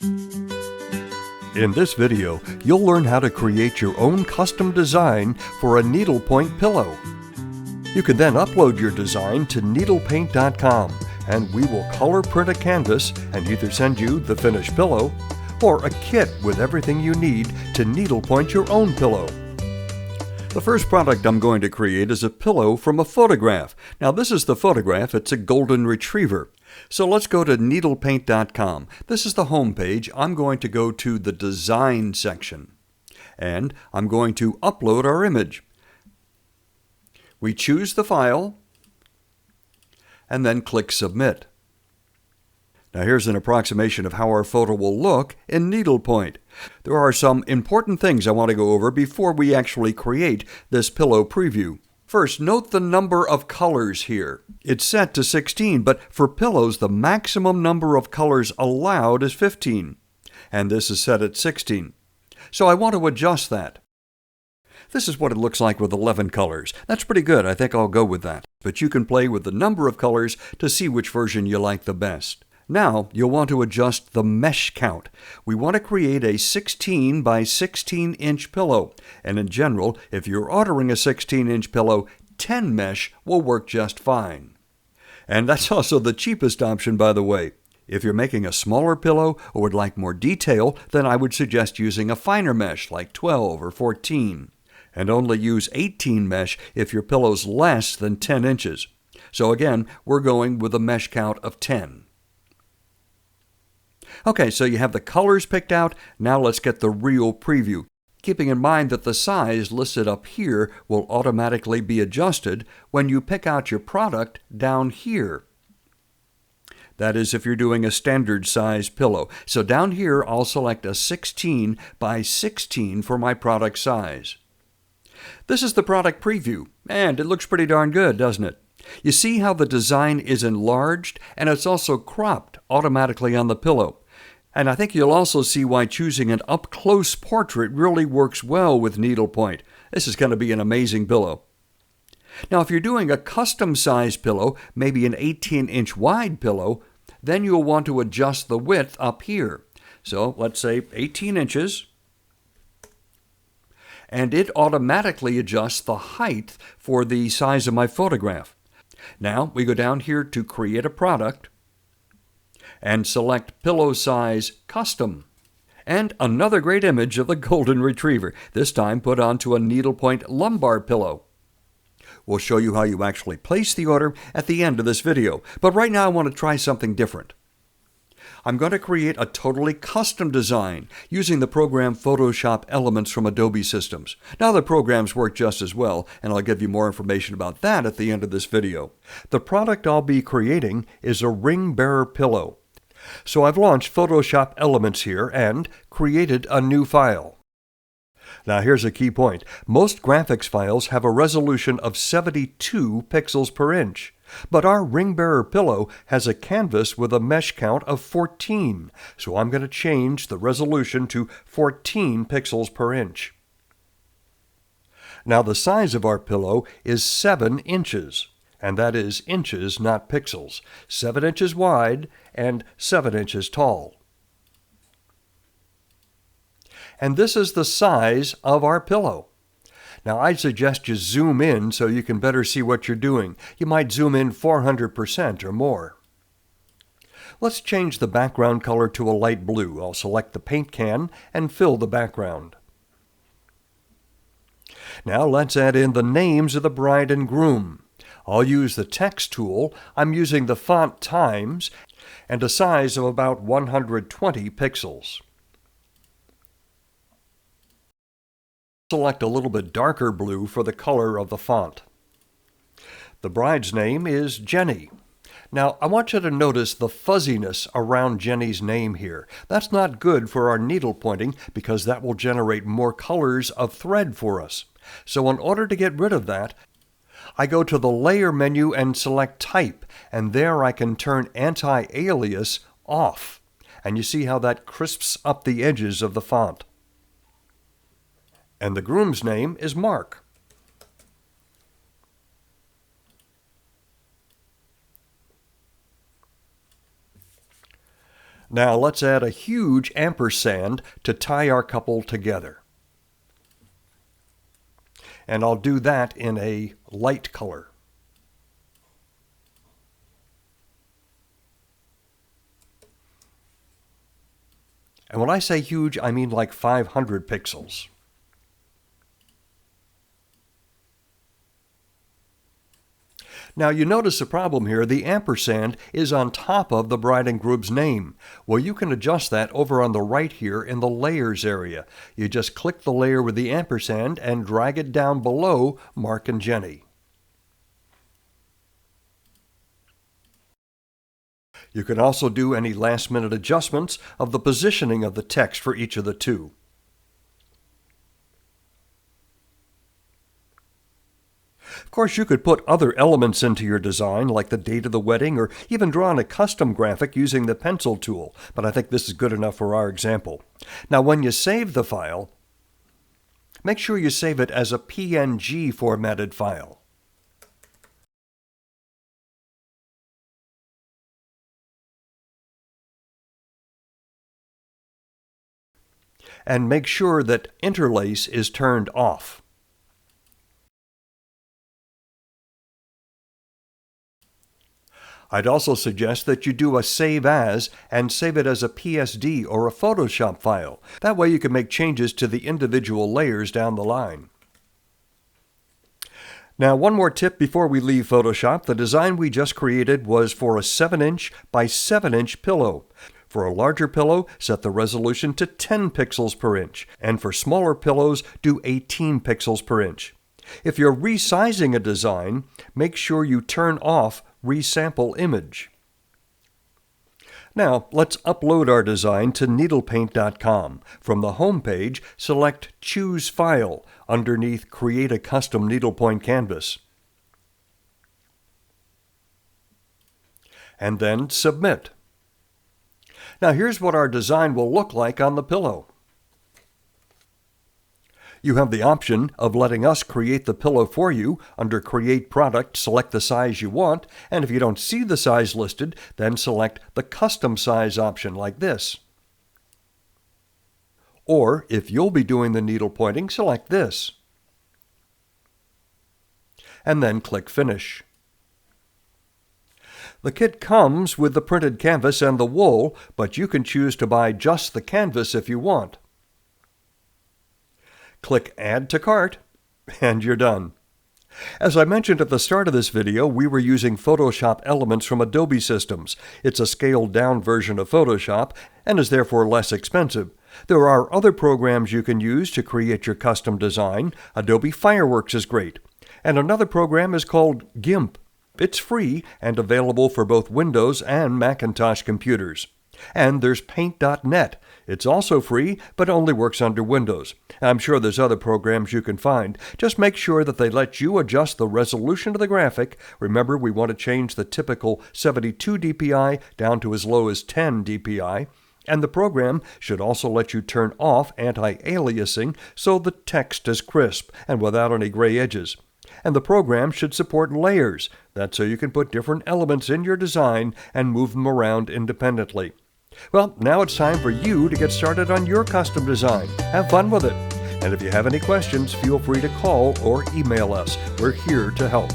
In this video, you'll learn how to create your own custom design for a needlepoint pillow. You can then upload your design to needlepaint.com and we will color print a canvas and either send you the finished pillow or a kit with everything you need to needlepoint your own pillow. The first product I'm going to create is a pillow from a photograph. Now this is the photograph, it's a golden retriever. So let's go to needlepaint.com. This is the home page. I'm going to go to the design section and I'm going to upload our image. We choose the file and then click submit. Now here's an approximation of how our photo will look in Needlepoint. There are some important things I want to go over before we actually create this pillow preview. First, note the number of colors here. It's set to 16, but for pillows, the maximum number of colors allowed is 15, and this is set at 16. So I want to adjust that. This is what it looks like with 11 colors. That's pretty good. I think I'll go with that. But you can play with the number of colors to see which version you like the best. Now, you'll want to adjust the mesh count. We want to create a 16 by 16 inch pillow. And in general, if you're ordering a 16-inch pillow, 10 mesh will work just fine. And that's also the cheapest option, by the way. If you're making a smaller pillow or would like more detail, then I would suggest using a finer mesh like 12 or 14. And only use 18 mesh if your pillow's less than 10 inches. So again, we're going with a mesh count of 10. Okay, so you have the colors picked out. Now let's get the real preview. Keeping in mind that the size listed up here will automatically be adjusted when you pick out your product down here. That is if you're doing a standard size pillow. So down here I'll select a 16 by 16 for my product size. This is the product preview, and it looks pretty darn good, doesn't it? You see how the design is enlarged, and it's also cropped automatically on the pillow. And I think you'll also see why choosing an up-close portrait really works well with Needlepoint. This is going to be an amazing pillow. Now, if you're doing a custom-size pillow, maybe an 18-inch wide pillow, then you'll want to adjust the width up here. So let's say 18 inches. And it automatically adjusts the height for the size of my photograph. Now we go down here to create a product and select pillow size custom. And another great image of the golden retriever, this time put onto a needlepoint lumbar pillow. We'll show you how you actually place the order at the end of this video, but right now I want to try something different. I'm going to create a totally custom design using the program Photoshop Elements from Adobe Systems. Now the programs work just as well, and I'll give you more information about that at the end of this video. The product I'll be creating is a ring bearer pillow. So I've launched Photoshop Elements here and created a new file. Now here's a key point. Most graphics files have a resolution of 72 pixels per inch. But our ring bearer pillow has a canvas with a mesh count of 14, so I'm going to change the resolution to 14 pixels per inch. Now the size of our pillow is 7 inches, and that is inches, not pixels. 7 inches wide and 7 inches tall. And this is the size of our pillow. Now, I'd suggest you zoom in so you can better see what you're doing. You might zoom in 400% or more. Let's change the background color to a light blue. I'll select the paint can and fill the background. Now, let's add in the names of the bride and groom. I'll use the text tool. I'm using the font Times and a size of about 120 pixels. Select a little bit darker blue for the color of the font. The bride's name is Jenny. Now, I want you to notice the fuzziness around Jenny's name here. That's not good for our needle pointing because that will generate more colors of thread for us. So in order to get rid of that, I go to the Layer menu and select Type, and there I can turn Anti-Alias off. And you see how that crisps up the edges of the font. And the groom's name is Mark. Now let's add a huge ampersand to tie our couple together. And I'll do that in a light color. And when I say huge, I mean like 500 pixels. Now you notice the problem here. The ampersand is on top of the bride and groom's name. Well, you can adjust that over on the right here in the layers area. You just click the layer with the ampersand and drag it down below Mark and Jenny. You can also do any last-minute adjustments of the positioning of the text for each of the two. Of course, you could put other elements into your design, like the date of the wedding, or even draw on a custom graphic using the pencil tool, but I think this is good enough for our example. Now, when you save the file, make sure you save it as a PNG formatted file. And make sure that interlace is turned off. I'd also suggest that you do a save as and save it as a PSD or a Photoshop file. That way you can make changes to the individual layers down the line. Now, one more tip before we leave Photoshop. The design we just created was for a 7-inch by 7-inch pillow. For a larger pillow, set the resolution to 10 pixels per inch, and for smaller pillows, do 18 pixels per inch. If you're resizing a design, make sure you turn off Resample Image. Now, let's upload our design to Needlepoint.com. From the home page, select Choose File underneath Create a Custom Needlepoint Canvas. And then Submit. Now here's what our design will look like on the pillow. You have the option of letting us create the pillow for you. Under Create Product, select the size you want, and if you don't see the size listed, then select the Custom Size option like this. Or, if you'll be doing the needle pointing, select this. And then click Finish. The kit comes with the printed canvas and the wool, but you can choose to buy just the canvas if you want. Click Add to Cart, and you're done. As I mentioned at the start of this video, we were using Photoshop Elements from Adobe Systems. It's a scaled-down version of Photoshop and is therefore less expensive. There are other programs you can use to create your custom design. Adobe Fireworks is great. And another program is called GIMP. It's free and available for both Windows and Macintosh computers. And there's Paint.net. It's also free, but only works under Windows. I'm sure there's other programs you can find. Just make sure that they let you adjust the resolution of the graphic. Remember, we want to change the typical 72 dpi down to as low as 10 dpi. And the program should also let you turn off anti-aliasing so the text is crisp and without any gray edges. And the program should support layers. That's so you can put different elements in your design and move them around independently. Well, now it's time for you to get started on your custom design. Have fun with it. And if you have any questions, feel free to call or email us. We're here to help.